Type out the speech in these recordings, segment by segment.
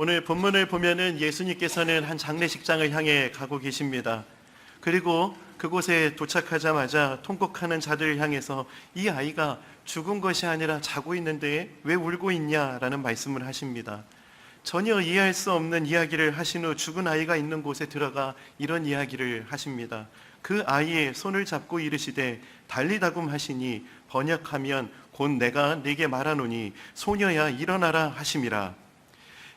오늘 본문을 보면은 예수님께서는 한 장례식장을 향해 가고 계십니다. 그리고 그곳에 도착하자마자 통곡하는 자들을 향해서 이 아이가 죽은 것이 아니라 자고 있는데 왜 울고 있냐라는 말씀을 하십니다. 전혀 이해할 수 없는 이야기를 하신 후 죽은 아이가 있는 곳에 들어가 이런 이야기를 하십니다. 그 아이의 손을 잡고 이르시되 달리다굼 하시니 번역하면 곧 내가 네게 말하노니 소녀야 일어나라 하심이라.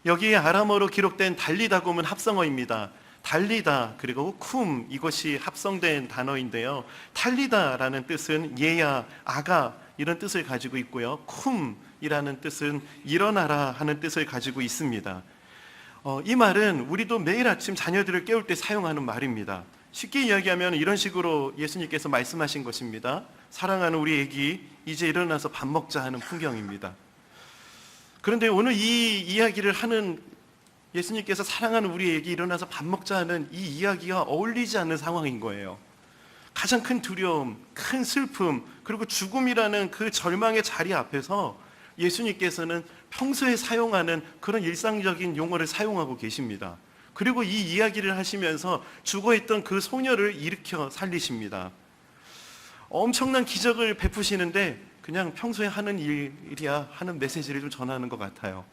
여기에 아람어로 기록된 달리다굼은 합성어입니다. 달리다 그리고 쿰, 이것이 합성된 단어인데요, 달리다라는 뜻은 얘야, 아가 이런 뜻을 가지고 있고요, 쿰이라는 뜻은 일어나라 하는 뜻을 가지고 있습니다. 이 말은 우리도 매일 아침 자녀들을 깨울 때 사용하는 말입니다. 쉽게 이야기하면 이런 식으로 예수님께서 말씀하신 것입니다. 사랑하는 우리 애기, 이제 일어나서 밥 먹자 하는 풍경입니다. 그런데 오늘 이 이야기를 하는 예수님께서 사랑하는 우리 애기 일어나서 밥 먹자 하는 이 이야기가 어울리지 않는 상황인 거예요. 가장 큰 두려움, 큰 슬픔, 그리고 죽음이라는 그 절망의 자리 앞에서 예수님께서는 평소에 사용하는 그런 일상적인 용어를 사용하고 계십니다. 그리고 이 이야기를 하시면서 죽어있던 그 소녀를 일으켜 살리십니다. 엄청난 기적을 베푸시는데 그냥 평소에 하는 일이야 하는 메시지를 좀 전하는 것 같아요.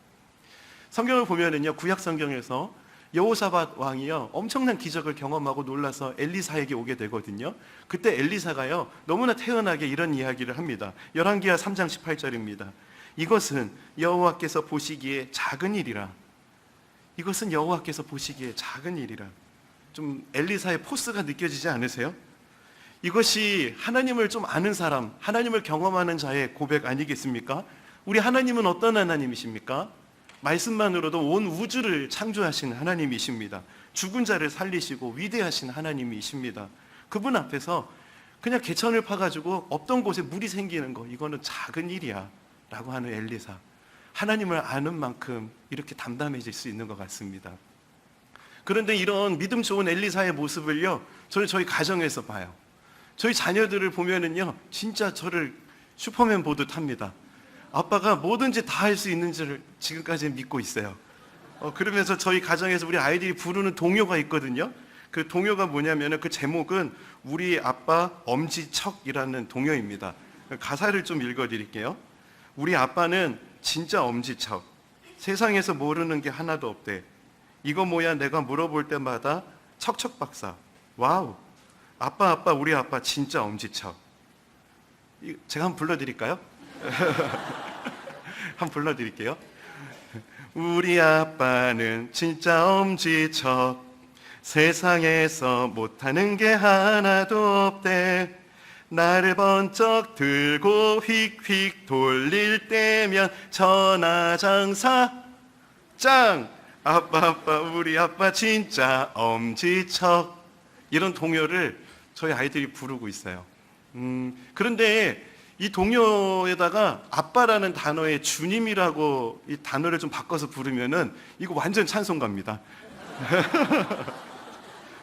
성경을 보면은요, 구약 성경에서 여호사밧 왕이요 엄청난 기적을 경험하고 놀라서 엘리사에게 오게 되거든요. 그때 엘리사가요 너무나 태연하게 이런 이야기를 합니다. 열왕기하 3장 18절입니다. 이것은 여호와께서 보시기에 작은 일이라. 이것은 여호와께서 보시기에 작은 일이라. 좀 엘리사의 포스가 느껴지지 않으세요? 이것이 하나님을 좀 아는 사람, 하나님을 경험하는 자의 고백 아니겠습니까? 우리 하나님은 어떤 하나님이십니까? 말씀만으로도 온 우주를 창조하신 하나님이십니다. 죽은 자를 살리시고 위대하신 하나님이십니다. 그분 앞에서 그냥 개천을 파가지고 없던 곳에 물이 생기는 거, 이거는 작은 일이야 라고 하는 엘리사. 하나님을 아는 만큼 이렇게 담담해질 수 있는 것 같습니다. 그런데 이런 믿음 좋은 엘리사의 모습을요 저는 저희 가정에서 봐요. 저희 자녀들을 보면은요 진짜 저를 슈퍼맨 보듯 합니다. 아빠가 뭐든지 다 할 수 있는 줄 지금까지 믿고 있어요. 그러면서 저희 가정에서 우리 아이들이 부르는 동요가 있거든요. 그 동요가 뭐냐면은 그 제목은 우리 아빠 엄지척이라는 동요입니다. 가사를 좀 읽어드릴게요. 우리 아빠는 진짜 엄지척, 세상에서 모르는 게 하나도 없대. 이거 뭐야 내가 물어볼 때마다 척척박사. 와우, 아빠 우리 아빠 진짜 엄지척. 제가 한번 불러드릴까요? 한번 불러드릴게요. 우리 아빠는 진짜 엄지척, 세상에서 못하는 게 하나도 없대. 나를 번쩍 들고 휙휙 돌릴 때면 천하장사 짱. 아빠 우리 아빠 진짜 엄지척. 이런 동요를 저희 아이들이 부르고 있어요. 그런데 이 동요에다가 아빠라는 단어에 주님이라고 이 단어를 좀 바꿔서 부르면은 이거 완전 찬송가입니다.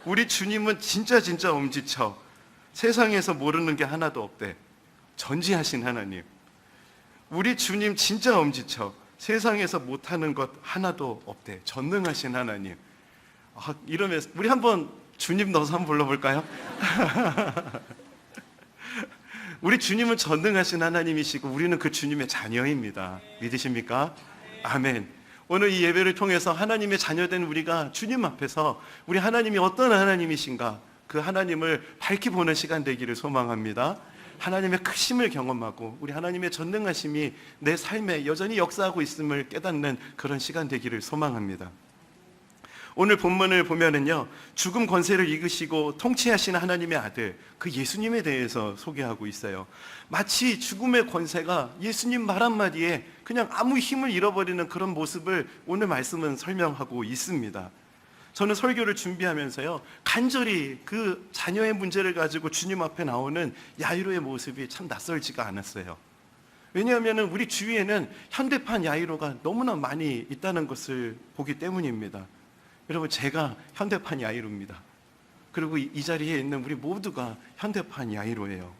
우리 주님은 진짜 엄지척, 세상에서 모르는 게 하나도 없대. 전지하신 하나님. 우리 주님 진짜 엄지척, 세상에서 못하는 것 하나도 없대. 전능하신 하나님. 이러면서 우리 한번 주님 넣어서 한번 불러볼까요? 우리 주님은 전능하신 하나님이시고 우리는 그 주님의 자녀입니다. 믿으십니까? 아멘. 오늘 이 예배를 통해서 하나님의 자녀된 우리가 주님 앞에서 우리 하나님이 어떤 하나님이신가, 그 하나님을 밝히 보는 시간 되기를 소망합니다. 하나님의 크심을 경험하고 우리 하나님의 전능하심이 내 삶에 여전히 역사하고 있음을 깨닫는 그런 시간 되기를 소망합니다. 오늘 본문을 보면은요 죽음 권세를 이기시고 통치하시는 하나님의 아들, 그 예수님에 대해서 소개하고 있어요. 마치 죽음의 권세가 예수님 말 한마디에 그냥 아무 힘을 잃어버리는 그런 모습을 오늘 말씀은 설명하고 있습니다. 저는 설교를 준비하면서요 간절히 그 자녀의 문제를 가지고 주님 앞에 나오는 야이로의 모습이 참 낯설지가 않았어요. 왜냐하면 우리 주위에는 현대판 야이로가 너무나 많이 있다는 것을 보기 때문입니다. 여러분, 제가 현대판 야이로입니다. 그리고 이 자리에 있는 우리 모두가 현대판 야이로예요.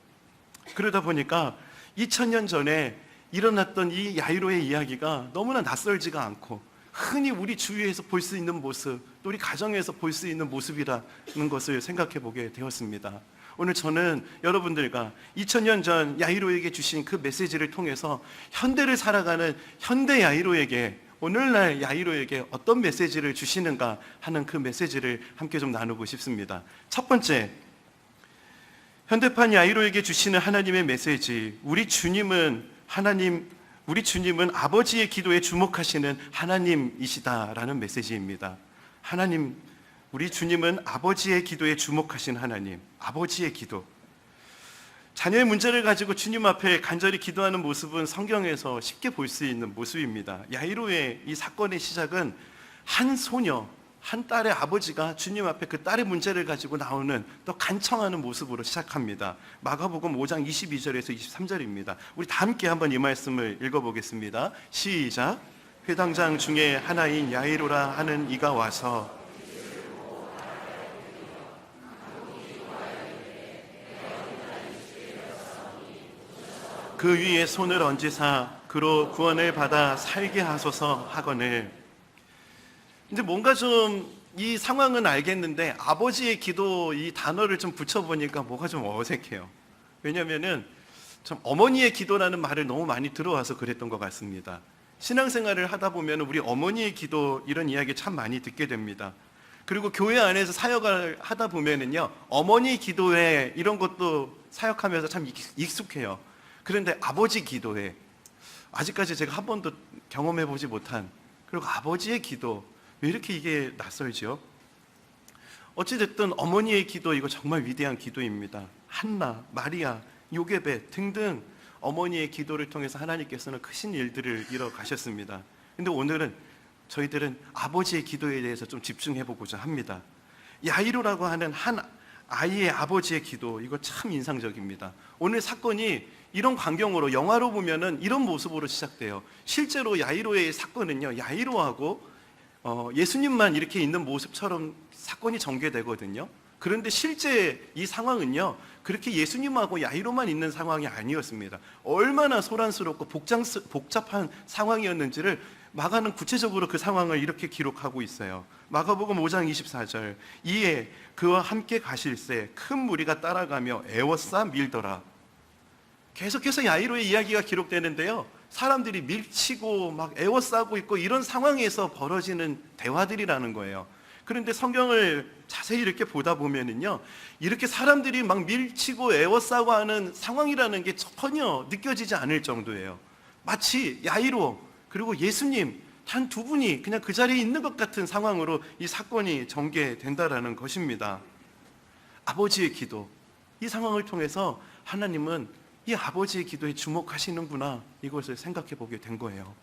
그러다 보니까 2000년 전에 일어났던 이 야이로의 이야기가 너무나 낯설지가 않고 흔히 우리 주위에서 볼 수 있는 모습, 또 우리 가정에서 볼 수 있는 모습이라는 것을 생각해 보게 되었습니다. 오늘 저는 여러분들과 2000년 전 야이로에게 주신 그 메시지를 통해서 현대를 살아가는 현대 야이로에게, 오늘날 야이로에게 어떤 메시지를 주시는가 하는 그 메시지를 함께 좀 나누고 싶습니다. 첫 번째, 현대판 야이로에게 주시는 하나님의 메시지, 우리 주님은 아버지의 기도에 주목하시는 하나님이시다라는 메시지입니다. 우리 주님은 아버지의 기도에 주목하신 하나님, 아버지의 기도. 자녀의 문제를 가지고 주님 앞에 간절히 기도하는 모습은 성경에서 쉽게 볼 수 있는 모습입니다. 야이로의 이 사건의 시작은 한 소녀, 한 딸의 아버지가 주님 앞에 그 딸의 문제를 가지고 나오는, 또 간청하는 모습으로 시작합니다. 마가복음 5장 22절에서 23절입니다. 우리 다 함께 한번 이 말씀을 읽어보겠습니다. 시작. 회당장 중에 하나인 야이로라 하는 이가 와서 그 위에 손을 얹으사 그로 구원을 받아 살게 하소서 하거늘. 근데 뭔가 좀 이 상황은 알겠는데 아버지의 기도 이 단어를 좀 붙여보니까 뭐가 좀 어색해요. 왜냐면은 참 어머니의 기도라는 말을 너무 많이 들어와서 그랬던 것 같습니다. 신앙생활을 하다 보면 우리 어머니의 기도 이런 이야기 참 많이 듣게 됩니다. 그리고 교회 안에서 사역을 하다 보면은요, 어머니 기도회 이런 것도 사역하면서 참 익숙해요. 그런데 아버지 기도회, 아직까지 제가 한 번도 경험해 보지 못한, 그리고 아버지의 기도, 왜 이렇게 이게 낯설죠? 어찌됐든 어머니의 기도, 이거 정말 위대한 기도입니다. 한나, 마리아, 요게벳 등등 어머니의 기도를 통해서 하나님께서는 크신 일들을 이뤄 가셨습니다. 근데 오늘은 저희들은 아버지의 기도에 대해서 좀 집중해 보고자 합니다. 야이로라고 하는 한 아이의 아버지의 기도, 이거 참 인상적입니다. 오늘 사건이 이런 광경으로, 영화로 보면은 이런 모습으로 시작돼요. 실제로 야이로의 사건은요, 야이로하고 예수님만 이렇게 있는 모습처럼 사건이 전개되거든요. 그런데 실제 이 상황은요, 그렇게 예수님하고 야이로만 있는 상황이 아니었습니다. 얼마나 소란스럽고 복잡한 상황이었는지를 마가는 구체적으로 그 상황을 이렇게 기록하고 있어요. 마가복음 5장 24절. 이에 그와 함께 가실새 큰 무리가 따라가며 애워싸 밀더라. 계속해서 야이로의 이야기가 기록되는데요, 사람들이 밀치고 막 애워싸고 있고 이런 상황에서 벌어지는 대화들이라는 거예요. 그런데 성경을 자세히 이렇게 보다 보면은요, 이렇게 사람들이 막 밀치고 애워싸고 하는 상황이라는 게 전혀 느껴지지 않을 정도예요. 마치 야이로 그리고 예수님 단 두 분이 그냥 그 자리에 있는 것 같은 상황으로 이 사건이 전개된다라는 것입니다. 아버지의 기도, 이 상황을 통해서 하나님은 이 아버지의 기도에 주목하시는구나, 이것을 생각해 보게 된 거예요.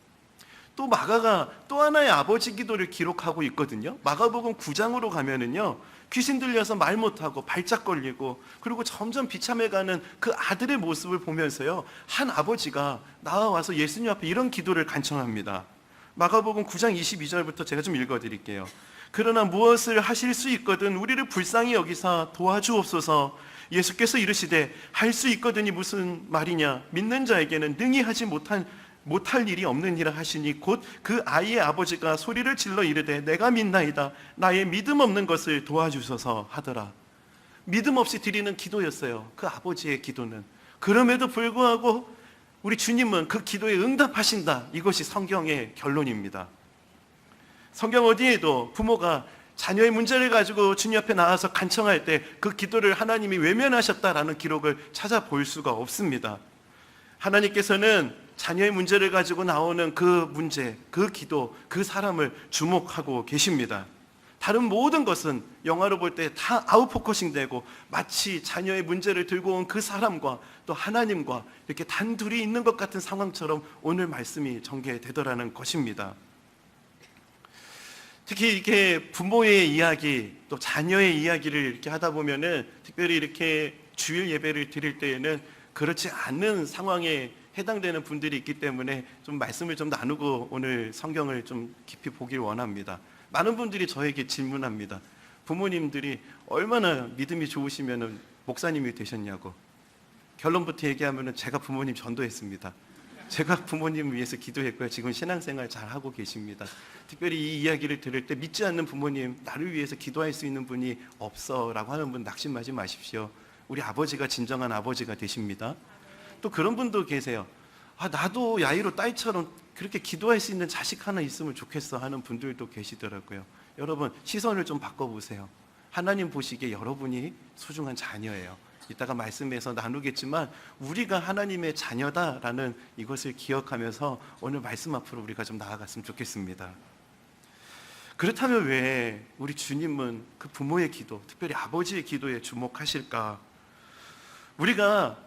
또 마가가 또 하나의 아버지 기도를 기록하고 있거든요. 마가복음 9장으로 가면은요, 귀신 들려서 말 못하고 발작 걸리고 그리고 점점 비참해가는 그 아들의 모습을 보면서요, 한 아버지가 나와서 예수님 앞에 이런 기도를 간청합니다. 마가복음 9장 22절부터 제가 좀 읽어드릴게요. 그러나 무엇을 하실 수 있거든 우리를 불쌍히 여기사 도와주옵소서. 예수께서 이르시되 할 수 있거든이 무슨 말이냐, 믿는 자에게는 능히 하지 못할 일이 없느니라 하시니 곧 그 아이의 아버지가 소리를 질러 이르되 내가 믿나이다, 나의 믿음 없는 것을 도와주소서 하더라. 믿음 없이 드리는 기도였어요, 그 아버지의 기도는. 그럼에도 불구하고 우리 주님은 그 기도에 응답하신다, 이것이 성경의 결론입니다. 성경 어디에도 부모가 자녀의 문제를 가지고 주님 앞에 나와서 간청할 때 그 기도를 하나님이 외면하셨다라는 기록을 찾아볼 수가 없습니다. 하나님께서는 자녀의 문제를 가지고 나오는 그 문제, 그 기도, 그 사람을 주목하고 계십니다. 다른 모든 것은 영화로 볼 때 다 아웃포커싱 되고 마치 자녀의 문제를 들고 온 그 사람과 또 하나님과 이렇게 단둘이 있는 것 같은 상황처럼 오늘 말씀이 전개되더라는 것입니다. 특히 이렇게 부모의 이야기, 또 자녀의 이야기를 이렇게 하다 보면은, 특별히 이렇게 주일 예배를 드릴 때에는 그렇지 않는 상황에 해당되는 분들이 있기 때문에 좀 말씀을 좀 나누고 오늘 성경을 좀 깊이 보길 원합니다. 많은 분들이 저에게 질문합니다. 부모님들이 얼마나 믿음이 좋으시면 목사님이 되셨냐고. 결론부터 얘기하면 제가 부모님 전도했습니다. 제가 부모님을 위해서 기도했고요. 지금 신앙생활 잘 하고 계십니다. 특별히 이 이야기를 들을 때 믿지 않는 부모님, 나를 위해서 기도할 수 있는 분이 없어 라고 하는 분 낙심하지 마십시오. 우리 아버지가 진정한 아버지가 되십니다. 또 그런 분도 계세요. 나도 야이로 딸처럼 그렇게 기도할 수 있는 자식 하나 있으면 좋겠어 하는 분들도 계시더라고요. 여러분, 시선을 좀 바꿔보세요. 하나님 보시기에 여러분이 소중한 자녀예요. 이따가 말씀에서 나누겠지만 우리가 하나님의 자녀다라는 이것을 기억하면서 오늘 말씀 앞으로 우리가 좀 나아갔으면 좋겠습니다. 그렇다면 왜 우리 주님은 그 부모의 기도, 특별히 아버지의 기도에 주목하실까? 우리가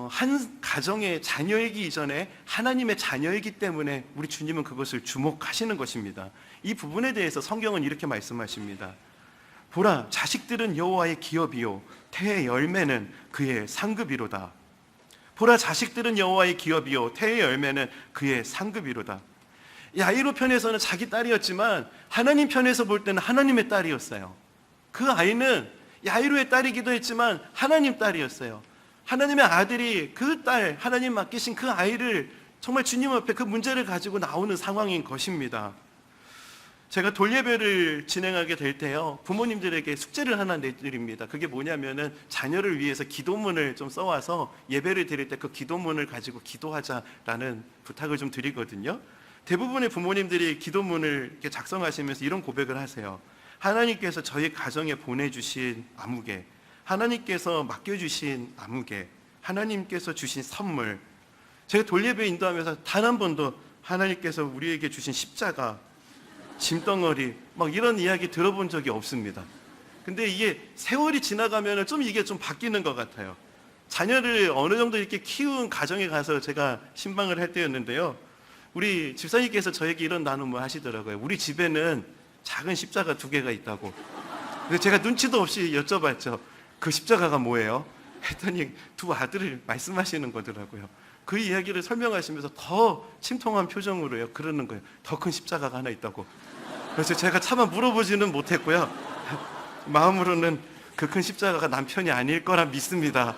한 가정의 자녀이기 이전에 하나님의 자녀이기 때문에 우리 주님은 그것을 주목하시는 것입니다. 이 부분에 대해서 성경은 이렇게 말씀하십니다. 보라, 자식들은 여호와의 기업이요 태의 열매는 그의 상급이로다. 보라, 자식들은 여호와의 기업이요 태의 열매는 그의 상급이로다. 야이로 편에서는 자기 딸이었지만 하나님 편에서 볼 때는 하나님의 딸이었어요. 그 아이는 야이로의 딸이기도 했지만 하나님 딸이었어요. 하나님의 아들이 그 딸, 하나님 맡기신 그 아이를 정말 주님 앞에 그 문제를 가지고 나오는 상황인 것입니다. 제가 돌예배를 진행하게 될 때요, 부모님들에게 숙제를 하나 내드립니다. 그게 뭐냐면은 자녀를 위해서 기도문을 좀 써와서 예배를 드릴 때 그 기도문을 가지고 기도하자라는 부탁을 좀 드리거든요. 대부분의 부모님들이 기도문을 이렇게 작성하시면서 이런 고백을 하세요. 하나님께서 저희 가정에 보내주신 아무개, 하나님께서 맡겨주신 아무개, 하나님께서 주신 선물. 제가 돌예배 인도하면서 단 한 번도 하나님께서 우리에게 주신 십자가, 짐덩어리 막 이런 이야기 들어본 적이 없습니다. 근데 이게 세월이 지나가면 좀 이게 좀 바뀌는 것 같아요. 자녀를 어느 정도 이렇게 키운 가정에 가서 제가 신방을 할 때였는데요, 우리 집사님께서 저에게 이런 나눔을 하시더라고요. 우리 집에는 작은 십자가 2개가 있다고. 근데 제가 눈치도 없이 여쭤봤죠. 그 십자가가 뭐예요? 했더니 2 아들을 말씀하시는 거더라고요. 그 이야기를 설명하시면서 더 침통한 표정으로요 그러는 거예요. 더 큰 십자가가 하나 있다고. 그래서 제가 차마 물어보지는 못했고요. 마음으로는 그 큰 십자가가 남편이 아닐 거라 믿습니다.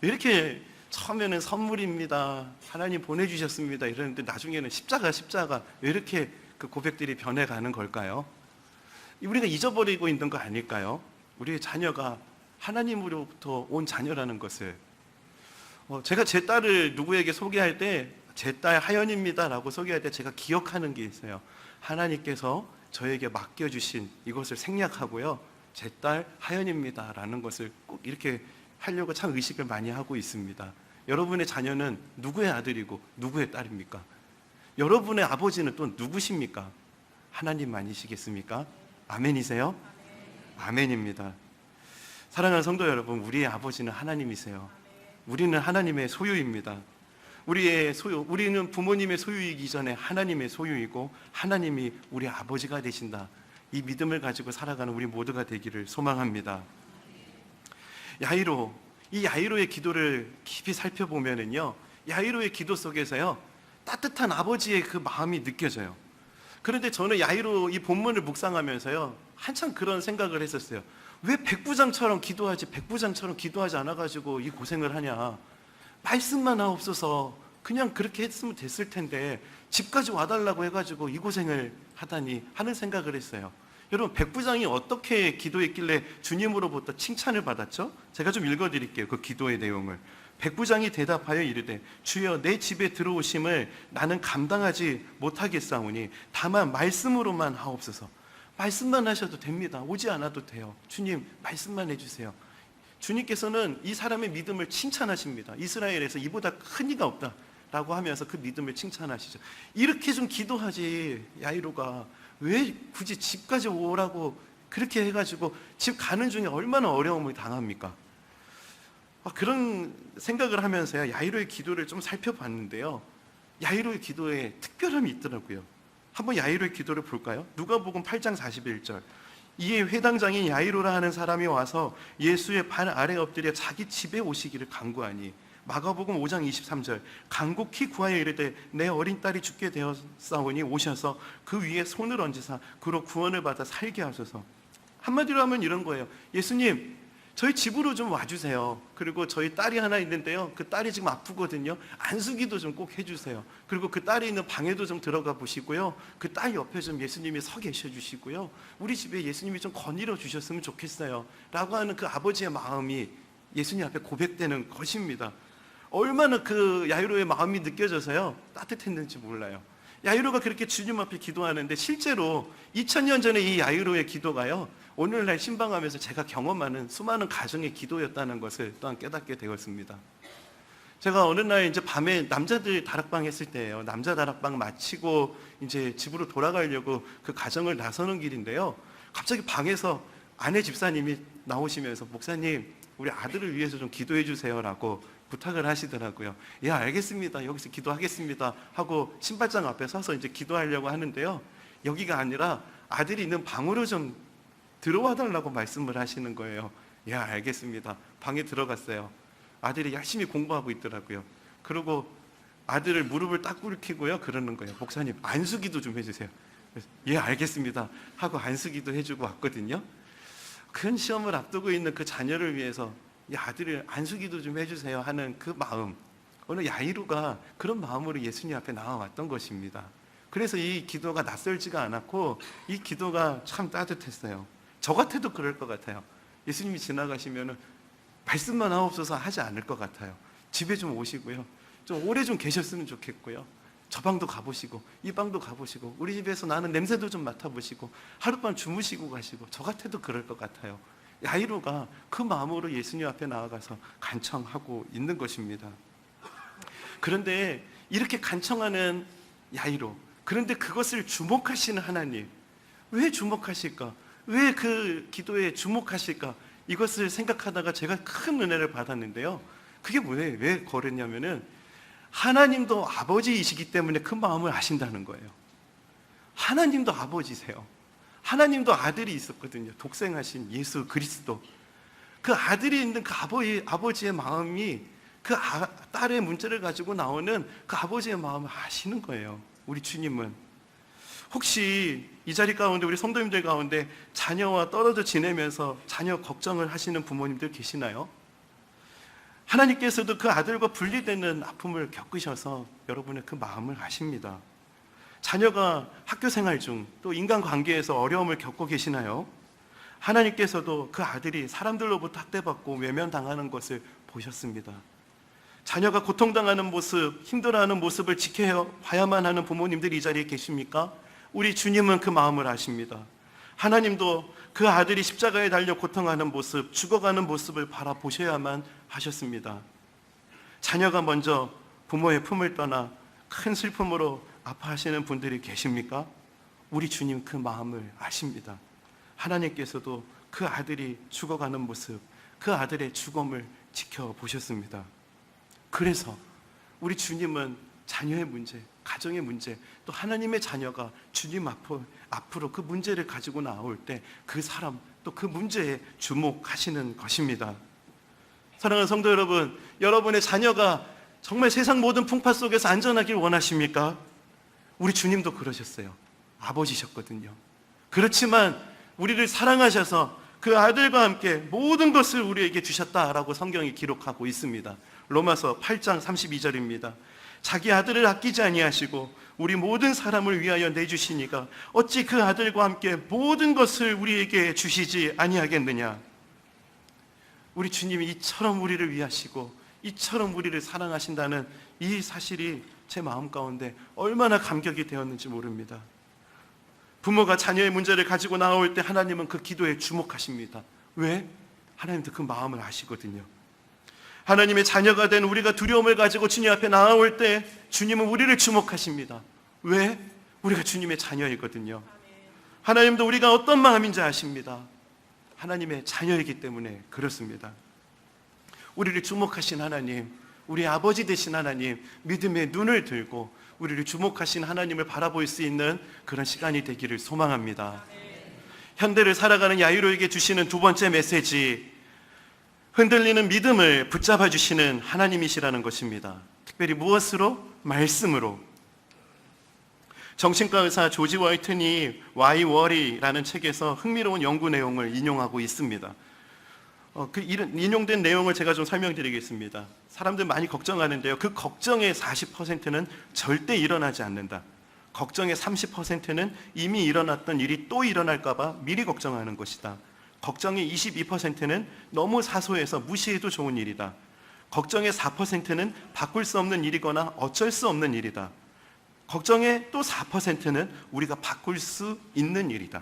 이렇게 처음에는 선물입니다, 하나님 보내주셨습니다 이러는데 나중에는 십자가 왜 이렇게 그 고백들이 변해가는 걸까요? 우리가 잊어버리고 있는 거 아닐까요? 우리의 자녀가 하나님으로부터 온 자녀라는 것을. 제가 제 딸을 누구에게 소개할 때 제 딸 하연입니다 라고 소개할 때 제가 기억하는 게 있어요. 하나님께서 저에게 맡겨주신 이것을 생략하고요, 제 딸 하연입니다 라는 것을 꼭 이렇게 하려고 참 의식을 많이 하고 있습니다. 여러분의 자녀는 누구의 아들이고 누구의 딸입니까? 여러분의 아버지는 또 누구십니까? 하나님만이시겠습니까? 아멘이세요? 아멘입니다. 사랑하는 성도 여러분, 우리의 아버지는 하나님이세요. 우리는 하나님의 소유입니다. 우리는 부모님의 소유이기 전에 하나님의 소유이고 하나님이 우리 아버지가 되신다. 이 믿음을 가지고 살아가는 우리 모두가 되기를 소망합니다. 이 야이로의 기도를 깊이 살펴보면은요, 야이로의 기도 속에서요 따뜻한 아버지의 그 마음이 느껴져요. 그런데 저는 야이로 이 본문을 묵상하면서요 한참 그런 생각을 했었어요. 왜 백부장처럼 기도하지 않아가지고 이 고생을 하냐. 말씀만 하옵소서, 그냥 그렇게 했으면 됐을 텐데 집까지 와달라고 해가지고 이 고생을 하다니 하는 생각을 했어요. 여러분, 백부장이 어떻게 기도했길래 주님으로부터 칭찬을 받았죠? 제가 좀 읽어드릴게요, 그 기도의 내용을. 백부장이 대답하여 이르되, 주여, 내 집에 들어오심을 나는 감당하지 못하겠사오니 다만 말씀으로만 하옵소서. 말씀만 하셔도 됩니다. 오지 않아도 돼요. 주님, 말씀만 해주세요. 주님께서는 이 사람의 믿음을 칭찬하십니다. 이스라엘에서 이보다 큰 이가 없다 라고 하면서 그 믿음을 칭찬하시죠. 이렇게 좀 기도하지, 야이로가 왜 굳이 집까지 오라고 그렇게 해가지고 집 가는 중에 얼마나 어려움을 당합니까? 그런 생각을 하면서요 야이로의 기도를 좀 살펴봤는데요, 야이로의 기도에 특별함이 있더라고요. 한번 야이로의 기도를 볼까요? 누가복음 8장 41절. 이에 회당장인 야이로라 하는 사람이 와서 예수의 발 아래 엎드려 자기 집에 오시기를 간구하니. 마가복음 5장 23절. 간곡히 구하여 이르되 내 어린 딸이 죽게 되었사오니 오셔서 그 위에 손을 얹으사 그로 구원을 받아 살게 하소서. 한마디로 하면 이런 거예요. 예수님, 저희 집으로 좀 와주세요. 그리고 저희 딸이 하나 있는데요, 그 딸이 지금 아프거든요. 안수기도 좀 꼭 해주세요. 그리고 그 딸이 있는 방에도 좀 들어가 보시고요, 그 딸 옆에 좀 예수님이 서 계셔 주시고요, 우리 집에 예수님이 좀 거닐어 주셨으면 좋겠어요 라고 하는 그 아버지의 마음이 예수님 앞에 고백되는 것입니다. 얼마나 그 야이로의 마음이 느껴져서요 따뜻했는지 몰라요. 야이로가 그렇게 주님 앞에 기도하는데, 실제로 2000년 전에 이 야이로의 기도가요, 오늘날 신방하면서 제가 경험하는 수많은 가정의 기도였다는 것을 또한 깨닫게 되었습니다. 제가 어느 날 이제 밤에 남자들 다락방 했을 때예요. 남자 다락방 마치고 이제 집으로 돌아가려고 그 가정을 나서는 길인데요, 갑자기 방에서 아내 집사님이 나오시면서 목사님, 우리 아들을 위해서 좀 기도해 주세요라고 부탁을 하시더라고요. 예, 알겠습니다. 여기서 기도하겠습니다 하고 신발장 앞에 서서 이제 기도하려고 하는데요, 여기가 아니라 아들이 있는 방으로 좀 들어와 달라고 말씀을 하시는 거예요. 예, 알겠습니다. 방에 들어갔어요. 아들이 열심히 공부하고 있더라고요. 그리고 아들을 무릎을 딱 꿇히고요, 그러는 거예요. 목사님, 안수기도 좀 해주세요. 그래서, 예, 알겠습니다 하고 안수기도 해주고 왔거든요. 큰 시험을 앞두고 있는 그 자녀를 위해서 이 아들을 안수기도 좀 해주세요 하는 그 마음, 오늘 야이루가 그런 마음으로 예수님 앞에 나와왔던 것입니다. 그래서 이 기도가 낯설지가 않았고 이 기도가 참 따뜻했어요. 저 같아도 그럴 것 같아요. 예수님이 지나가시면 말씀만 하옵소서 하지 않을 것 같아요. 집에 좀 오시고요, 좀 오래 좀 계셨으면 좋겠고요, 저 방도 가보시고 이 방도 가보시고 우리 집에서 나는 냄새도 좀 맡아보시고 하룻밤 주무시고 가시고, 저 같아도 그럴 것 같아요. 야이로가 그 마음으로 예수님 앞에 나아가서 간청하고 있는 것입니다. 그런데 이렇게 간청하는 야이로, 그런데 그것을 주목하시는 하나님, 왜 주목하실까? 왜 그 기도에 주목하실까? 이것을 생각하다가 제가 큰 은혜를 받았는데요, 그게 뭐예요? 왜 그랬냐면은 하나님도 아버지이시기 때문에 그 마음을 아신다는 거예요. 하나님도 아버지세요. 하나님도 아들이 있었거든요. 독생하신 예수 그리스도. 그 아들이 있는 그 아버지의 마음이 그 딸의 문제를 가지고 나오는 그 아버지의 마음을 아시는 거예요. 우리 주님은. 혹시 이 자리 가운데 우리 성도님들 가운데 자녀와 떨어져 지내면서 자녀 걱정을 하시는 부모님들 계시나요? 하나님께서도 그 아들과 분리되는 아픔을 겪으셔서 여러분의 그 마음을 아십니다. 자녀가 학교 생활 중 또 인간관계에서 어려움을 겪고 계시나요? 하나님께서도 그 아들이 사람들로부터 학대받고 외면당하는 것을 보셨습니다. 자녀가 고통당하는 모습, 힘들어하는 모습을 지켜봐야만 하는 부모님들이 이 자리에 계십니까? 우리 주님은 그 마음을 아십니다. 하나님도 그 아들이 십자가에 달려 고통하는 모습, 죽어가는 모습을 바라보셔야만 하셨습니다. 자녀가 먼저 부모의 품을 떠나 큰 슬픔으로 아파하시는 분들이 계십니까? 우리 주님 그 마음을 아십니다. 하나님께서도 그 아들이 죽어가는 모습, 그 아들의 죽음을 지켜보셨습니다. 그래서 우리 주님은 자녀의 문제, 가정의 문제, 또 하나님의 자녀가 주님 앞으로 그 문제를 가지고 나올 때 그 사람, 또 그 문제에 주목하시는 것입니다. 사랑하는 성도 여러분, 여러분의 자녀가 정말 세상 모든 풍파 속에서 안전하길 원하십니까? 우리 주님도 그러셨어요. 아버지셨거든요. 그렇지만 우리를 사랑하셔서 그 아들과 함께 모든 것을 우리에게 주셨다라고 성경이 기록하고 있습니다. 로마서 8장 32절입니다. 자기 아들을 아끼지 아니하시고 우리 모든 사람을 위하여 내주시니까 어찌 그 아들과 함께 모든 것을 우리에게 주시지 아니하겠느냐. 우리 주님이 이처럼 우리를 위하시고 이처럼 우리를 사랑하신다는 이 사실이 제 마음 가운데 얼마나 감격이 되었는지 모릅니다. 부모가 자녀의 문제를 가지고 나올 때 하나님은 그 기도에 주목하십니다. 왜? 하나님도 그 마음을 아시거든요. 하나님의 자녀가 된 우리가 두려움을 가지고 주님 앞에 나아올 때 주님은 우리를 주목하십니다. 왜? 우리가 주님의 자녀이거든요. 하나님도 우리가 어떤 마음인지 아십니다. 하나님의 자녀이기 때문에 그렇습니다. 우리를 주목하신 하나님, 우리 아버지 되신 하나님, 믿음의 눈을 들고 우리를 주목하신 하나님을 바라볼 수 있는 그런 시간이 되기를 소망합니다. 현대를 살아가는 야이로에게 주시는 두 번째 메시지, 흔들리는 믿음을 붙잡아 주시는 하나님이시라는 것입니다. 특별히 무엇으로? 말씀으로. 정신과 의사 조지 월튼이 Why Worry라는 책에서 흥미로운 연구 내용을 인용하고 있습니다. 인용된 내용을 제가 좀 설명드리겠습니다. 사람들 많이 걱정하는데요. 그 걱정의 40%는 절대 일어나지 않는다. 걱정의 30%는 이미 일어났던 일이 또 일어날까 봐 미리 걱정하는 것이다. 걱정의 22%는 너무 사소해서 무시해도 좋은 일이다. 걱정의 4%는 바꿀 수 없는 일이거나 어쩔 수 없는 일이다. 걱정의 또 4%는 우리가 바꿀 수 있는 일이다.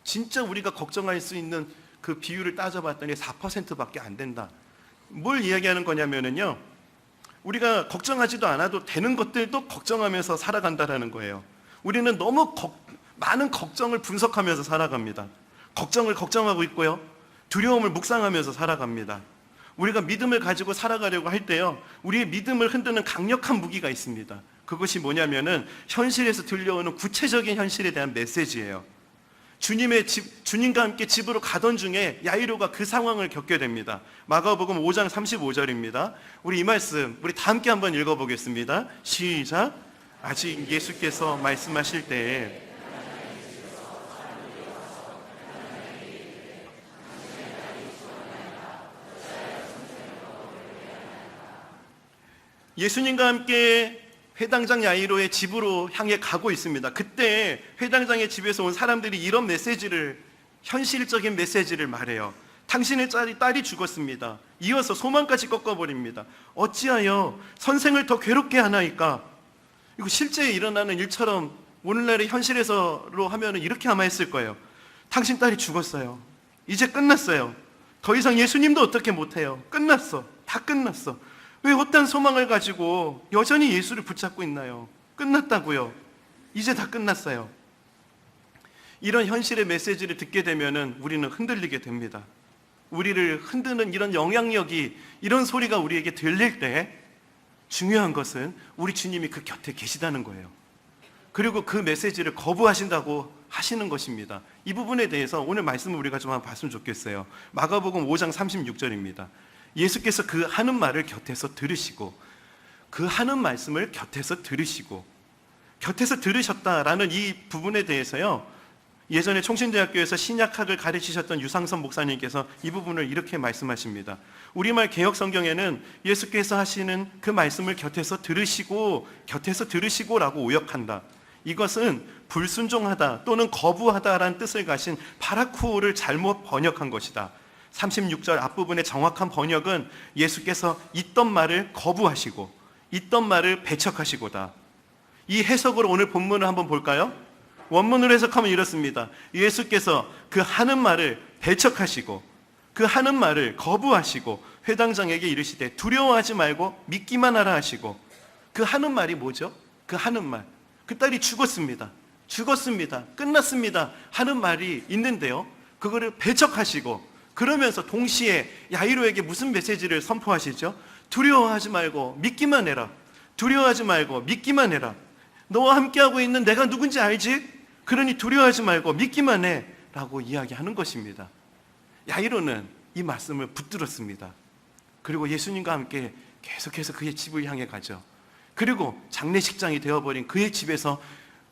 진짜 우리가 걱정할 수 있는 그 비율을 따져봤더니 4%밖에 안 된다. 뭘 이야기하는 거냐면요, 우리가 걱정하지도 않아도 되는 것들도 걱정하면서 살아간다라는 거예요. 우리는 너무 많은 걱정을 분석하면서 살아갑니다. 걱정을 걱정하고 있고요, 두려움을 묵상하면서 살아갑니다. 우리가 믿음을 가지고 살아가려고 할 때요, 우리의 믿음을 흔드는 강력한 무기가 있습니다. 그것이 뭐냐면은 현실에서 들려오는 구체적인 현실에 대한 메시지예요. 주님과 함께 집으로 가던 중에 야이로가 그 상황을 겪게 됩니다. 마가복음 5장 35절입니다. 우리 이 말씀 우리 다 함께 한번 읽어보겠습니다. 시작. 아직 예수께서 말씀하실 때에 예수님과 함께 회당장 야이로의 집으로 향해 가고 있습니다. 그때 회당장의 집에서 온 사람들이 이런 메시지를, 현실적인 메시지를 말해요. 당신의 딸이 죽었습니다. 이어서 소망까지 꺾어버립니다. 어찌하여 선생을 더 괴롭게 하나이까? 이거 실제 일어나는 일처럼 오늘날의 현실에서로 하면 이렇게 아마 했을 거예요. 당신 딸이 죽었어요. 이제 끝났어요. 더 이상 예수님도 어떻게 못해요. 끝났어. 다 끝났어. 왜 헛된 소망을 가지고 여전히 예수를 붙잡고 있나요? 끝났다고요. 이제 다 끝났어요. 이런 현실의 메시지를 듣게 되면 우리는 흔들리게 됩니다. 우리를 흔드는 이런 영향력이, 이런 소리가 우리에게 들릴 때 중요한 것은 우리 주님이 그 곁에 계시다는 거예요. 그리고 그 메시지를 거부하신다고 하시는 것입니다. 이 부분에 대해서 오늘 말씀을 우리가 좀 한번 봤으면 좋겠어요. 마가복음 5장 36절입니다. 예수께서 그 하는 말을 곁에서 들으시고, 그 하는 말씀을 곁에서 들으시고, 곁에서 들으셨다라는 이 부분에 대해서요, 예전에 총신대학교에서 신약학을 가르치셨던 유상선 목사님께서 이 부분을 이렇게 말씀하십니다. 우리말 개역성경에는 예수께서 하시는 그 말씀을 곁에서 들으시고라고 오역한다. 이것은 불순종하다 또는 거부하다라는 뜻을 가진 파라쿠오를 잘못 번역한 것이다. 36절 앞부분의 정확한 번역은 예수께서 있던 말을 거부하시고 있던 말을 배척하시고다. 이 해석으로 오늘 본문을 한번 볼까요? 원문으로 해석하면 이렇습니다. 예수께서 그 하는 말을 배척하시고 그 하는 말을 거부하시고 회당장에게 이르시되 두려워하지 말고 믿기만 하라 하시고, 그 하는 말이 뭐죠? 그 하는 말, 그 딸이 죽었습니다. 끝났습니다 하는 말이 있는데요, 그거를 배척하시고, 그러면서 동시에 야이로에게 무슨 메시지를 선포하시죠? 두려워하지 말고 믿기만 해라. 두려워하지 말고 믿기만 해라. 너와 함께하고 있는 내가 누군지 알지? 그러니 두려워하지 말고 믿기만 해 라고 이야기하는 것입니다. 야이로는 이 말씀을 붙들었습니다. 그리고 예수님과 함께 계속해서 그의 집을 향해 가죠. 그리고 장례식장이 되어버린 그의 집에서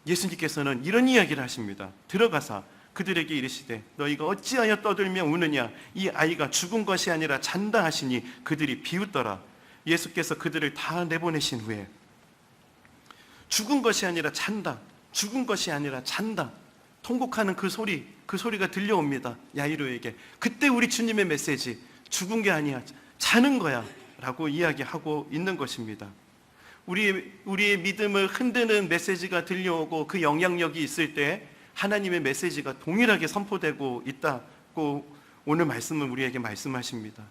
예수님께서는 이런 이야기를 하십니다. 들어가사 그들에게 이르시되 너희가 어찌하여 떠들며 우느냐? 이 아이가 죽은 것이 아니라 잔다 하시니 그들이 비웃더라. 예수께서 그들을 다 내보내신 후에 죽은 것이 아니라 잔다, 죽은 것이 아니라 잔다, 통곡하는 그 소리가 들려옵니다. 야이로에게. 그때 우리 주님의 메시지, 죽은 게 아니야, 자는 거야 라고 이야기하고 있는 것입니다. 우리의 믿음을 흔드는 메시지가 들려오고 그 영향력이 있을 때 하나님의 메시지가 동일하게 선포되고 있다고 오늘 말씀은 우리에게 말씀하십니다.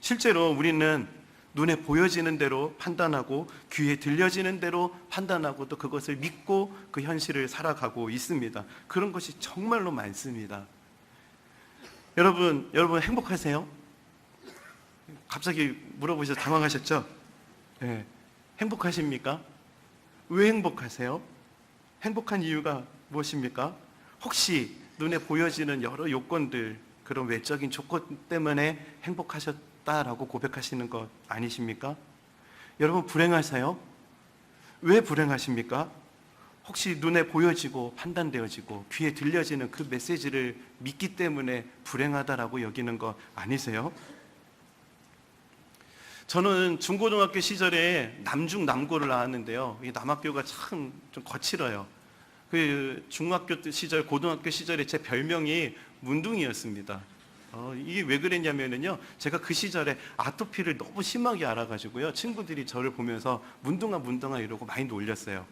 실제로 우리는 눈에 보여지는 대로 판단하고 귀에 들려지는 대로 판단하고 또 그것을 믿고 그 현실을 살아가고 있습니다. 그런 것이 정말로 많습니다. 여러분 행복하세요? 갑자기 물어보셔서 당황하셨죠? 네. 행복하십니까? 왜 행복하세요? 행복한 이유가 무엇입니까? 혹시 눈에 보여지는 여러 요건들, 그런 외적인 조건 때문에 행복하셨다라고 고백하시는 것 아니십니까? 여러분 불행하세요? 왜 불행하십니까? 혹시 눈에 보여지고 판단되어지고 귀에 들려지는 그 메시지를 믿기 때문에 불행하다라고 여기는 거 아니세요? 저는 중고등학교 시절에 남중남고를 나왔는데요. 이 남학교가 참 좀 거칠어요. 그 중학교 시절, 고등학교 시절에 제 별명이 문둥이였습니다. 이게 왜 그랬냐면요, 제가 그 시절에 아토피를 너무 심하게 알아가지고요, 친구들이 저를 보면서 문둥아 문둥아 이러고 많이 놀렸어요.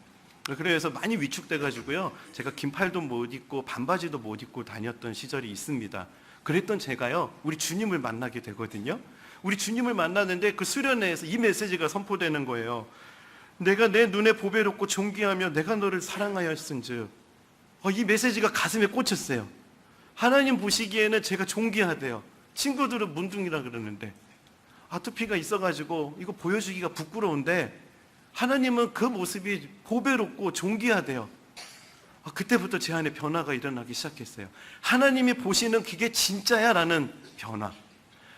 그래서 많이 위축돼가지고요, 제가 긴팔도 못 입고 반바지도 못 입고 다녔던 시절이 있습니다. 그랬던 제가요, 우리 주님을 만나게 되거든요. 우리 주님을 만나는데 그 수련회에서 이 메시지가 선포되는 거예요. 내가 내 눈에 보배롭고 존귀하며 내가 너를 사랑하였은즉. 이 메시지가 가슴에 꽂혔어요. 하나님 보시기에는 제가 존귀하대요. 친구들은 문둥이라 그러는데, 아토피가 있어가지고 이거 보여주기가 부끄러운데 하나님은 그 모습이 보배롭고 존귀하대요. 그때부터 제 안에 변화가 일어나기 시작했어요. 하나님이 보시는 그게 진짜야 라는 변화,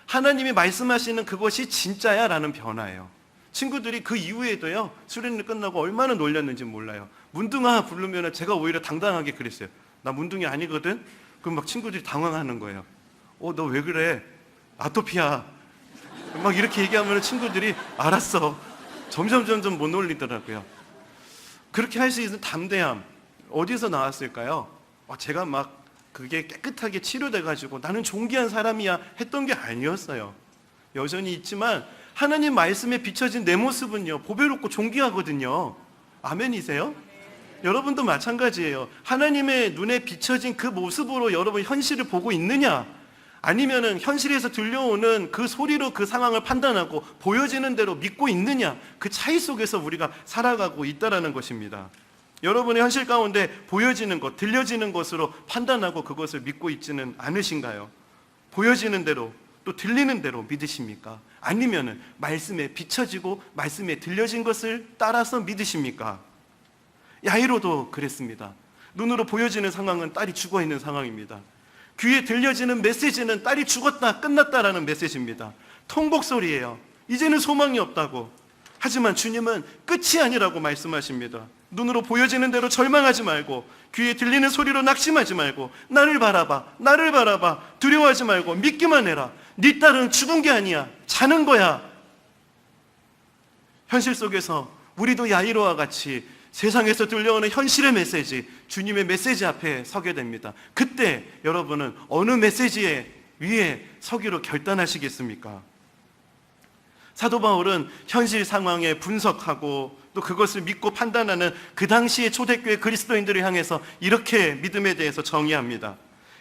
하나님이 말씀하시는 그것이 진짜야 라는 변화예요. 친구들이 그 이후에도요, 수련회 끝나고 얼마나 놀렸는지 몰라요. 문둥아 부르면 제가 오히려 당당하게 그랬어요. 나 문둥이 아니거든? 그럼 막 친구들이 당황하는 거예요. 너 왜 그래? 아토피야. 막 이렇게 얘기하면 친구들이 알았어. 점점 못 놀리더라고요. 그렇게 할 수 있는 담대함 어디서 나왔을까요? 제가 막 그게 깨끗하게 치료돼가지고 나는 존귀한 사람이야 했던 게 아니었어요. 여전히 있지만 하나님 말씀에 비춰진 내 모습은요, 보배롭고 존귀하거든요. 아멘이세요? 여러분도 마찬가지예요. 하나님의 눈에 비춰진 그 모습으로 여러분 현실을 보고 있느냐, 아니면은 현실에서 들려오는 그 소리로 그 상황을 판단하고 보여지는 대로 믿고 있느냐, 그 차이 속에서 우리가 살아가고 있다라는 것입니다. 여러분의 현실 가운데 보여지는 것, 들려지는 것으로 판단하고 그것을 믿고 있지는 않으신가요? 보여지는 대로 또 들리는 대로 믿으십니까? 아니면은 말씀에 비춰지고 말씀에 들려진 것을 따라서 믿으십니까? 야이로도 그랬습니다. 눈으로 보여지는 상황은 딸이 죽어 있는 상황입니다. 귀에 들려지는 메시지는 딸이 죽었다, 끝났다라는 메시지입니다. 통곡 소리예요. 이제는 소망이 없다고. 하지만 주님은 끝이 아니라고 말씀하십니다. 눈으로 보여지는 대로 절망하지 말고, 귀에 들리는 소리로 낙심하지 말고, 나를 바라봐, 나를 바라봐, 두려워하지 말고 믿기만 해라. 네 딸은 죽은 게 아니야, 자는 거야. 현실 속에서 우리도 야이로와 같이 세상에서 들려오는 현실의 메시지, 주님의 메시지 앞에 서게 됩니다. 그때 여러분은 어느 메시지에 위에 서기로 결단하시겠습니까? 사도 바울은 현실 상황에 분석하고 또 그것을 믿고 판단하는 그 당시의 초대교회 그리스도인들을 향해서 이렇게 믿음에 대해서 정의합니다.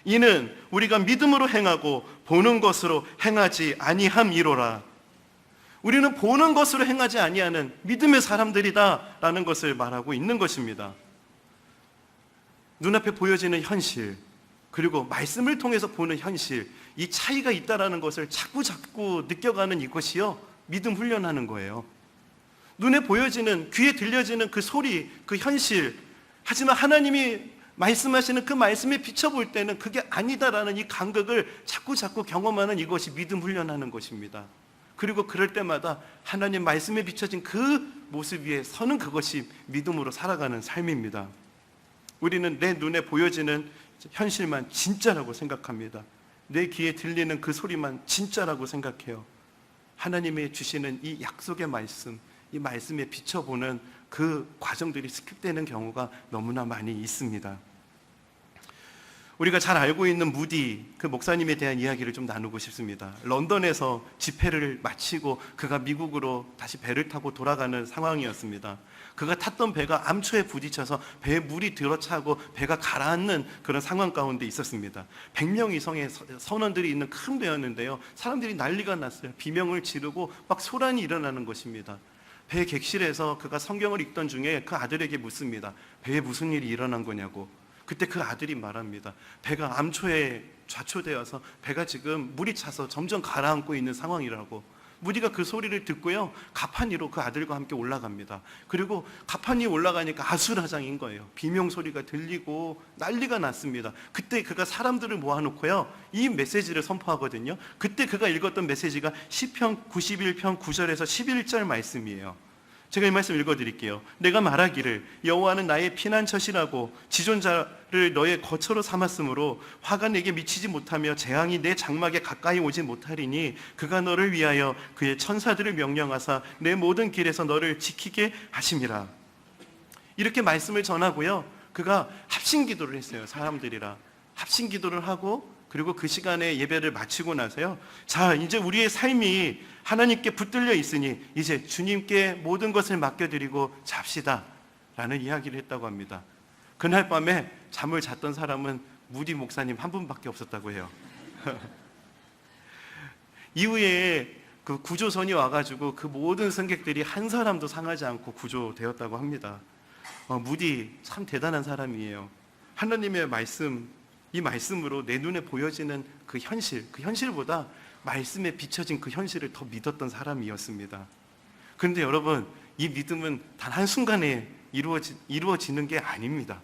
이는 우리가 믿음으로 행하고 보는 것으로 행하지 아니함이로라. 우리는 보는 것으로 행하지 아니하는 믿음의 사람들이다라는 것을 말하고 있는 것입니다. 눈앞에 보여지는 현실, 그리고 말씀을 통해서 보는 현실, 이 차이가 있다라는 것을 자꾸 느껴가는 이것이요, 믿음 훈련하는 거예요. 눈에 보여지는, 귀에 들려지는 그 소리, 그 현실, 하지만 하나님이 말씀하시는 그 말씀에 비춰볼 때는 그게 아니다라는 이 간극을 자꾸 경험하는 이것이 믿음 훈련하는 것입니다. 그리고 그럴 때마다 하나님 말씀에 비춰진 그 모습 위에 서는 그것이 믿음으로 살아가는 삶입니다. 우리는 내 눈에 보여지는 현실만 진짜라고 생각합니다. 내 귀에 들리는 그 소리만 진짜라고 생각해요. 하나님이 주시는 이 약속의 말씀, 이 말씀에 비춰보는 그 과정들이 스킵되는 경우가 너무나 많이 있습니다. 우리가 잘 알고 있는 무디 그 목사님에 대한 이야기를 좀 나누고 싶습니다. 런던에서 집회를 마치고 그가 미국으로 다시 배를 타고 돌아가는 상황이었습니다. 그가 탔던 배가 암초에 부딪혀서 배에 물이 들어차고 배가 가라앉는 그런 상황 가운데 있었습니다. 100명 이상의 선원들이 있는 큰 배였는데요, 사람들이 난리가 났어요. 비명을 지르고 막 소란이 일어나는 것입니다. 배 객실에서 그가 성경을 읽던 중에 그 아들에게 묻습니다. 배에 무슨 일이 일어난 거냐고. 그때 그 아들이 말합니다. 배가 암초에 좌초되어서 배가 지금 물이 차서 점점 가라앉고 있는 상황이라고. 무디가 그 소리를 듣고요, 가판 위로 그 아들과 함께 올라갑니다. 그리고 가판 위에 올라가니까 아수라장인 거예요. 비명 소리가 들리고 난리가 났습니다. 그때 그가 사람들을 모아놓고요, 이 메시지를 선포하거든요. 그때 그가 읽었던 메시지가 시편 91편 9절에서 11절 말씀이에요. 제가 이 말씀 읽어드릴게요. 내가 말하기를 여호와는 나의 피난처시라고 지존자를 너의 거처로 삼았으므로 화가 내게 미치지 못하며 재앙이 내 장막에 가까이 오지 못하리니 그가 너를 위하여 그의 천사들을 명령하사 내 모든 길에서 너를 지키게 하심이라. 이렇게 말씀을 전하고요, 그가 합심기도를 했어요. 사람들이랑 합심기도를 하고, 그리고 그 시간에 예배를 마치고 나서요, 자, 이제 우리의 삶이 하나님께 붙들려 있으니 이제 주님께 모든 것을 맡겨드리고 잡시다 라는 이야기를 했다고 합니다. 그날 밤에 잠을 잤던 사람은 무디 목사님 한 분밖에 없었다고 해요. 이후에 그 구조선이 와가지고 그 모든 승객들이 한 사람도 상하지 않고 구조되었다고 합니다. 무디 참 대단한 사람이에요. 하나님의 말씀, 이 말씀으로 내 눈에 보여지는 그 현실보다 말씀에 비춰진 그 현실을 더 믿었던 사람이었습니다. 그런데 여러분, 이 믿음은 단 한순간에 이루어지는 게 아닙니다.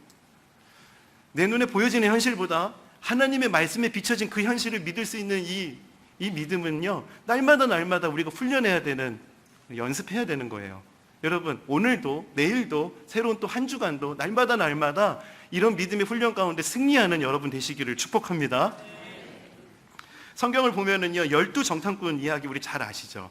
내 눈에 보여지는 현실보다 하나님의 말씀에 비춰진 그 현실을 믿을 수 있는 이 믿음은요, 날마다 우리가 훈련해야 되는, 연습해야 되는 거예요. 여러분, 오늘도 내일도 새로운 또 한 주간도 날마다 이런 믿음의 훈련 가운데 승리하는 여러분 되시기를 축복합니다. 성경을 보면은요, 12정탐꾼 이야기 우리 잘 아시죠?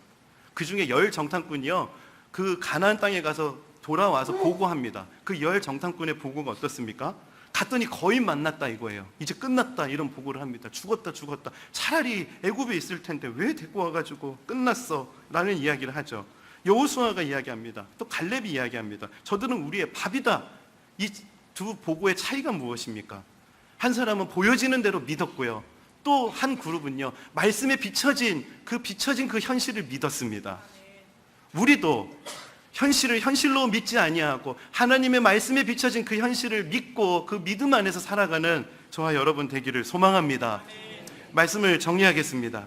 그 중에 10정탐꾼이요, 그 가나안 땅에 가서 돌아와서 보고합니다. 그 10정탐꾼의 보고가 어떻습니까? 갔더니 거의 만났다 이거예요. 이제 끝났다 이런 보고를 합니다. 죽었다. 차라리 애굽에 있을 텐데 왜 데리고 와가지고 끝났어 라는 이야기를 하죠. 여호수아가 이야기합니다. 또 갈렙이 이야기합니다. 저들은 우리의 밥이다. 이 두 보고의 차이가 무엇입니까? 한 사람은 보여지는 대로 믿었고요, 또 한 그룹은요, 말씀에 비춰진 그 현실을 믿었습니다. 우리도 현실을 현실로 믿지 아니하고 하나님의 말씀에 비춰진 그 현실을 믿고 그 믿음 안에서 살아가는 저와 여러분 되기를 소망합니다. 말씀을 정리하겠습니다.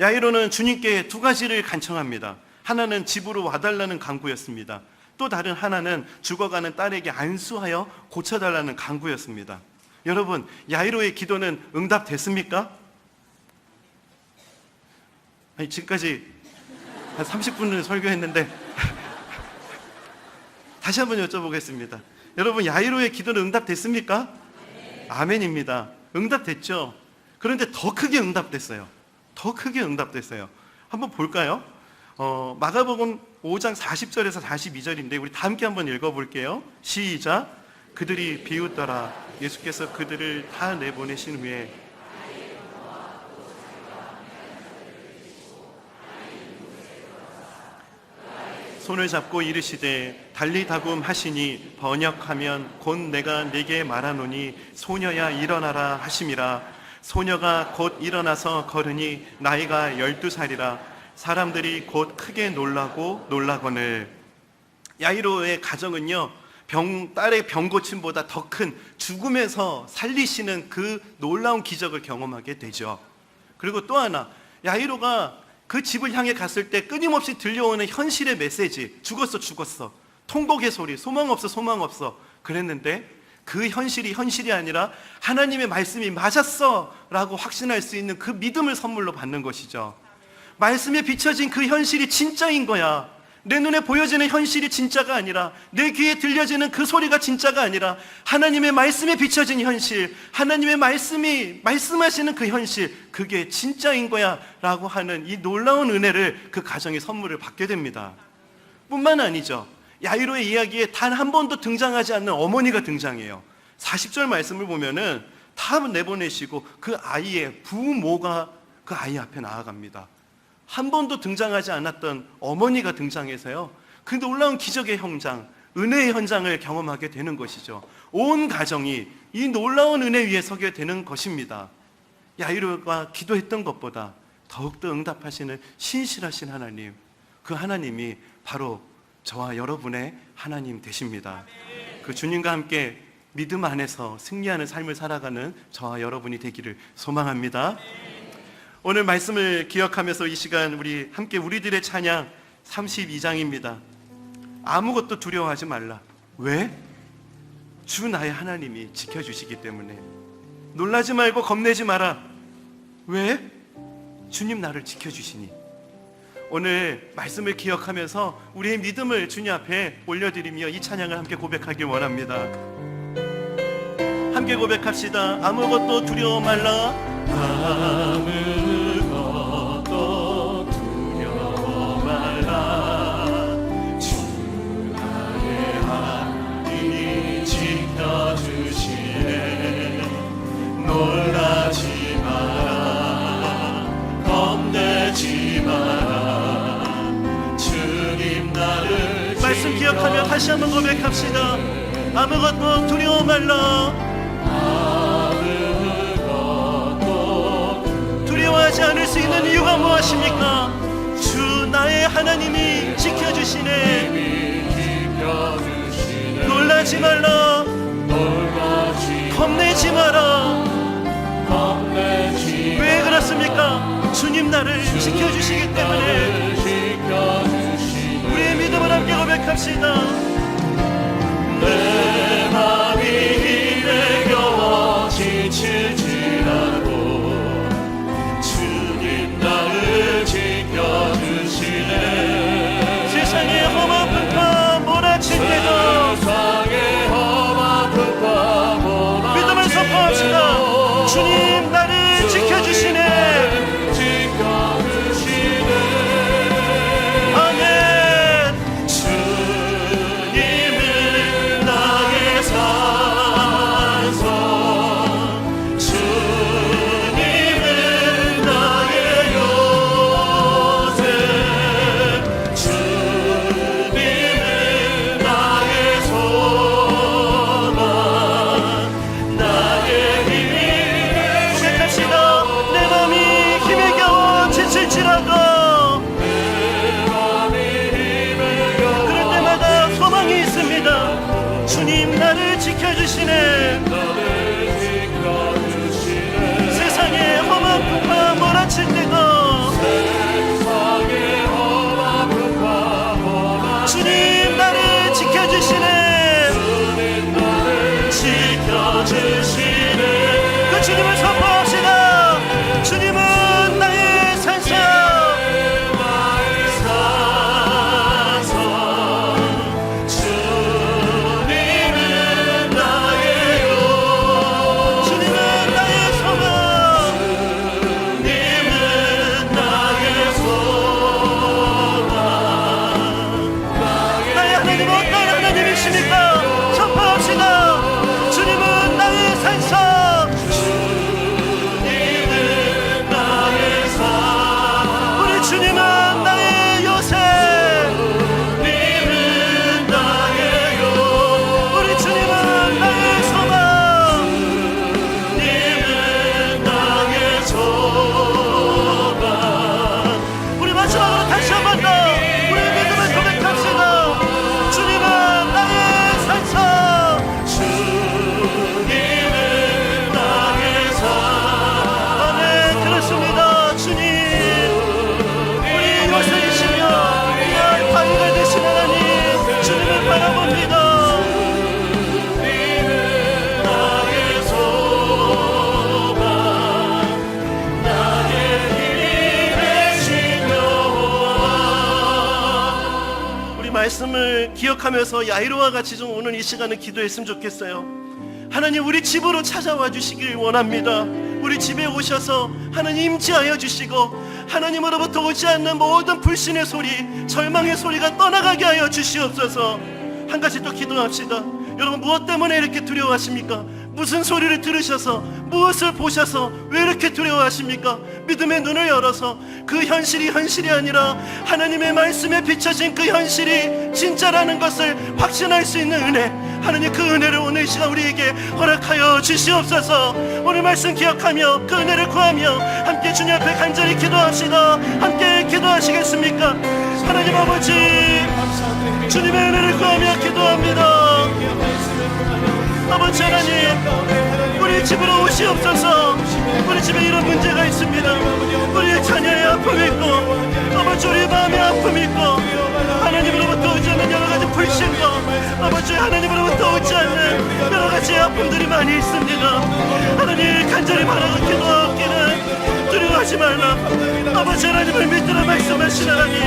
야이로는 주님께 두 가지를 간청합니다. 하나는 집으로 와달라는 간구였습니다. 또 다른 하나는 죽어가는 딸에게 안수하여 고쳐달라는 간구였습니다. 여러분, 야이로의 기도는 응답됐습니까? 아니, 지금까지 한 30분을 설교했는데 다시 한번 여쭤보겠습니다. 여러분, 야이로의 기도는 응답됐습니까? 아멘입니다. 응답됐죠. 그런데 더 크게 응답됐어요. 한번 볼까요? 마가복음 5장 40절에서 42절인데 우리 다 함께 한번 읽어볼게요. 시작. 그들이 비웃더라. 예수께서 그들을 다 내보내신 후에 손을 잡고 이르시되 달리다굼 하시니 번역하면 곧 내가 네게 말하노니 소녀야 일어나라 하심이라. 소녀가 곧 일어나서 걸으니 나이가 12살이라. 사람들이 곧 크게 놀라거늘. 야이로의 가정은요, 딸의 병 고침보다 더 큰 죽음에서 살리시는 그 놀라운 기적을 경험하게 되죠. 그리고 또 하나, 야이로가 그 집을 향해 갔을 때 끊임없이 들려오는 현실의 메시지, 죽었어, 통곡의 소리, 소망 없어 그랬는데 그 현실이 아니라 하나님의 말씀이 맞았어 라고 확신할 수 있는 그 믿음을 선물로 받는 것이죠. 말씀에 비춰진 그 현실이 진짜인 거야. 내 눈에 보여지는 현실이 진짜가 아니라, 내 귀에 들려지는 그 소리가 진짜가 아니라, 하나님의 말씀에 비춰진 현실, 하나님의 말씀이 말씀하시는 그 현실, 그게 진짜인 거야 라고 하는 이 놀라운 은혜를 그 가정의 선물을 받게 됩니다. 뿐만 아니죠, 야이로의 이야기에 단 한 번도 등장하지 않는 어머니가 등장해요. 40절 말씀을 보면은 다 내보내시고 그 아이의 부모가 그 아이 앞에 나아갑니다. 한 번도 등장하지 않았던 어머니가 등장해서요, 그 놀라운 기적의 현장, 은혜의 현장을 경험하게 되는 것이죠. 온 가정이 이 놀라운 은혜 위에 서게 되는 것입니다. 야이로가 기도했던 것보다 더욱더 응답하시는 신실하신 하나님, 그 하나님이 바로 저와 여러분의 하나님 되십니다. 그 주님과 함께 믿음 안에서 승리하는 삶을 살아가는 저와 여러분이 되기를 소망합니다. 오늘 말씀을 기억하면서 이 시간 우리 함께 우리들의 찬양 32장입니다. 아무것도 두려워하지 말라. 왜? 주 나의 하나님이 지켜주시기 때문에. 놀라지 말고 겁내지 마라. 왜? 주님 나를 지켜주시니. 오늘 말씀을 기억하면서 우리의 믿음을 주님 앞에 올려드리며 이 찬양을 함께 고백하길 원합니다. 함께 고백합시다. 아무것도 두려워 말라. 아무것도 두려워 말라. 주 나의 하나님이 지켜주시네. 놀라지 마라. 겁내지 마라. 주님 나를 말씀 기억하며 다시 한번 고백합시다. 아무것도 두려워 말라. 두려워하지 않을 수 있는 이유가 무엇입니까? 주 나의 하나님이 지켜주시네. 놀라지 말라. 겁내지 마라. 왜 그렇습니까? 주님 나를 지켜주시기 때문에. 우리의 믿음을 함께 고백합시다. 내 맘이 힘에 겨워 지칠지라도 주님 나를 지켜주시네. 세상의 험한 풍파 몰아칠 때도 믿음을 선포합시다. 주님 나를 지켜주시네. 주님 나를 지켜주시네. 세상의 험한 풍파 몰아칠 때도 주님 나를 지켜주시네. 지켜주시네. 그 주님을 선포합시다. 주님은 나의 산사. 말씀을 기억하면서 야이로와 같이 좀 오늘 이 시간을 기도했으면 좋겠어요. 하나님 우리 집으로 찾아와 주시길 원합니다. 우리 집에 오셔서 하나님 임재하여 주시고 하나님으로부터 오지 않는 모든 불신의 소리, 절망의 소리가 떠나가게 하여 주시옵소서. 한 가지 또 기도합시다. 여러분 무엇 때문에 이렇게 두려워하십니까? 무슨 소리를 들으셔서 무엇을 보셔서 왜 이렇게 두려워하십니까? 믿음의 눈을 열어서 그 현실이 현실이 아니라 하나님의 말씀에 비춰진 그 현실이 진짜라는 것을 확신할 수 있는 은혜, 하나님 그 은혜를 오늘 이 시간 우리에게 허락하여 주시옵소서. 오늘 말씀 기억하며 그 은혜를 구하며 함께 주님 앞에 간절히 기도합시다. 함께 기도하시겠습니까? 하나님 아버지, 주님의 은혜를 구하며 기도합니다. 아버지 하나님, 우리 집으로 오시옵소서. 우리 집에 이런 문제가 있습니다. 우리 자녀의 아픔이 있고 아버지 우리 마음의 아픔이 있고 하나님으로부터 오지 않는 여러 가지 불신과 아버지 하나님으로부터 오지 않는 여러 가지 아픔들이 많이 있습니다. 하나님 간절히 바라고 기도하기는 두려워하지 두려워하지 말라. 아버지 하나님을 믿으라 말씀하신 하나님,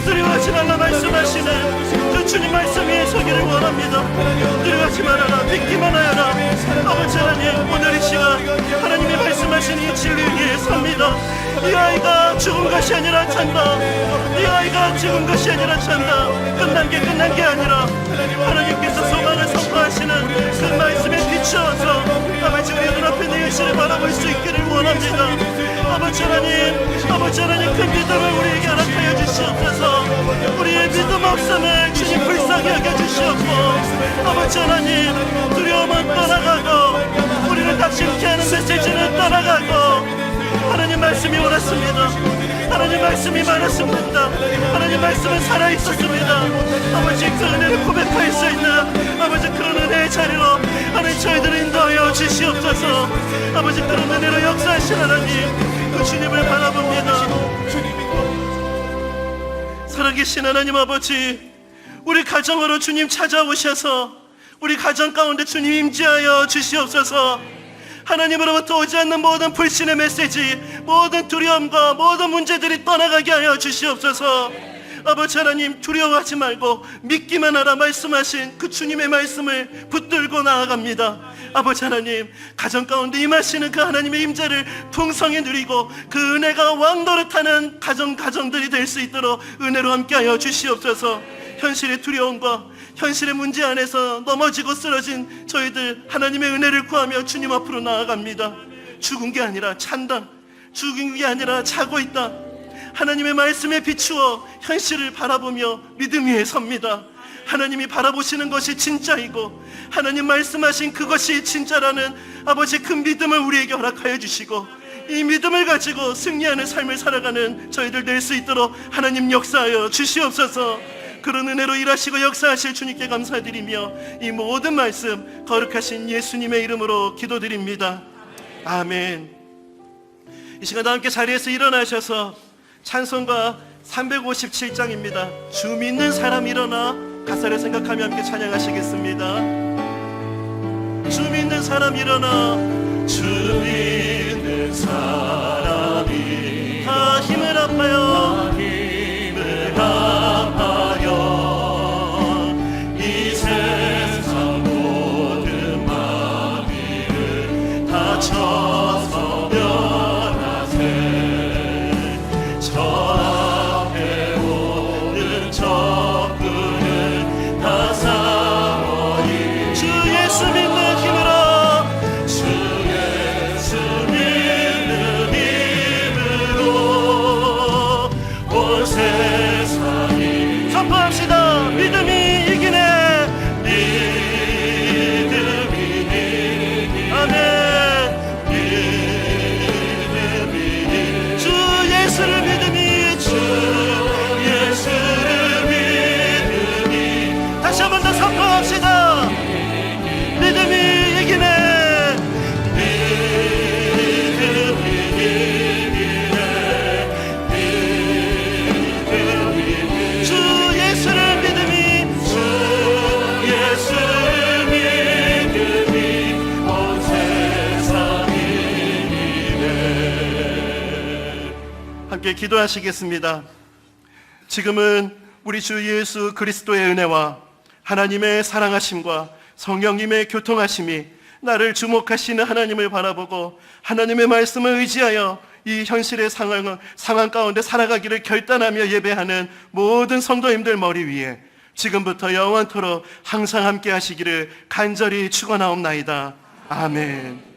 두려워하지 말라 말씀하시는 그 주님 말씀 위에 서기를 원합니다. 두려워하지 말아라, 믿기만 하여라. 아버지 하나님, 오늘 이 시간 하나님이 말씀하신 이 진리 위에 섭니다. 이 아이가 죽은 것이 아니라 찬다. 이 아이가 죽은 것이 아니라 찬다. 끝난 게 아니라 하나님께서 소망을 선포하시는 그 말씀에 비추어서 아버지 우리 눈앞에 내 현실을 바라볼 수 있기를 원합니다. 아버지 하나님 그 믿음을 우리에게 허락하여 주시옵소서. 우리의 믿음 없음을 주님 불쌍히 여겨주시옵고, 아버지 하나님 두려움은 떠나가고 우리를 닥심케 하는 메시지는 떠나가고 하나님 말씀이 옳았습니다. 하나님 말씀이 많았습니다. 하나님 말씀은 살아있었습니다. 아버지 그 은혜를 고백할 수 있는 아버지 그런 은혜의 자리로 하나님 저희들을 인도하여 주시옵소서. 아버지 그런 은혜로 역사하신 하나님 그 주님을 바라봅니다. 살아계신 하나님 아버지, 우리 가정으로 주님 찾아오셔서 우리 가정 가운데 주님 임재하여 주시옵소서. 하나님으로부터 오지 않는 모든 불신의 메시지, 모든 두려움과 모든 문제들이 떠나가게 하여 주시옵소서. 아버지 하나님, 두려워하지 말고 믿기만 하라 말씀하신 그 주님의 말씀을 붙들고 나아갑니다. 아버지 하나님, 가정 가운데 임하시는 그 하나님의 임재를 풍성히 누리고 그 은혜가 왕노릇하는 가정들이 될 수 있도록 은혜로 함께하여 주시옵소서. 현실의 두려움과 현실의 문제 안에서 넘어지고 쓰러진 저희들 하나님의 은혜를 구하며 주님 앞으로 나아갑니다. 죽은 게 아니라 찬다. 죽은 게 아니라 자고 있다. 하나님의 말씀에 비추어 현실을 바라보며 믿음 위에 섭니다. 하나님이 바라보시는 것이 진짜이고 하나님 말씀하신 그것이 진짜라는 아버지 그 믿음을 우리에게 허락하여 주시고, 이 믿음을 가지고 승리하는 삶을 살아가는 저희들 될 수 있도록 하나님 역사하여 주시옵소서. 그런 은혜로 일하시고 역사하실 주님께 감사드리며 이 모든 말씀 거룩하신 예수님의 이름으로 기도드립니다. 아멘. 이 시간 다 함께 자리에서 일어나셔서 찬송가 357장입니다. 주 믿는 사람 일어나 가사를 생각하며 함께 찬양하시겠습니다. 주 믿는 사람 일어나, 주 믿는 사람이 다 힘을 합하여 이 세상 모든 마귀를 다쳐서 면하세. 저 앞에 오는 적군을 다 싸워이. 주 예수 믿는 힘으로, 주 예수 믿는 힘으로 온 세상이 선포합시다. 믿음이 이기네. 믿음이 이기네. 아멘. 믿음이 주 예수를 믿음이, 주 예수를 믿음이. 다시 한 번 더 선포합시다. 믿음이 이기네. 함께 기도하시겠습니다. 지금은 우리 주 예수 그리스도의 은혜와 하나님의 사랑하심과 성령님의 교통하심이 나를 주목하시는 하나님을 바라보고 하나님의 말씀을 의지하여 이 현실의 상황 가운데 살아가기를 결단하며 예배하는 모든 성도님들 머리 위에 지금부터 영원토록 항상 함께 하시기를 간절히 축원하옵나이다. 아멘.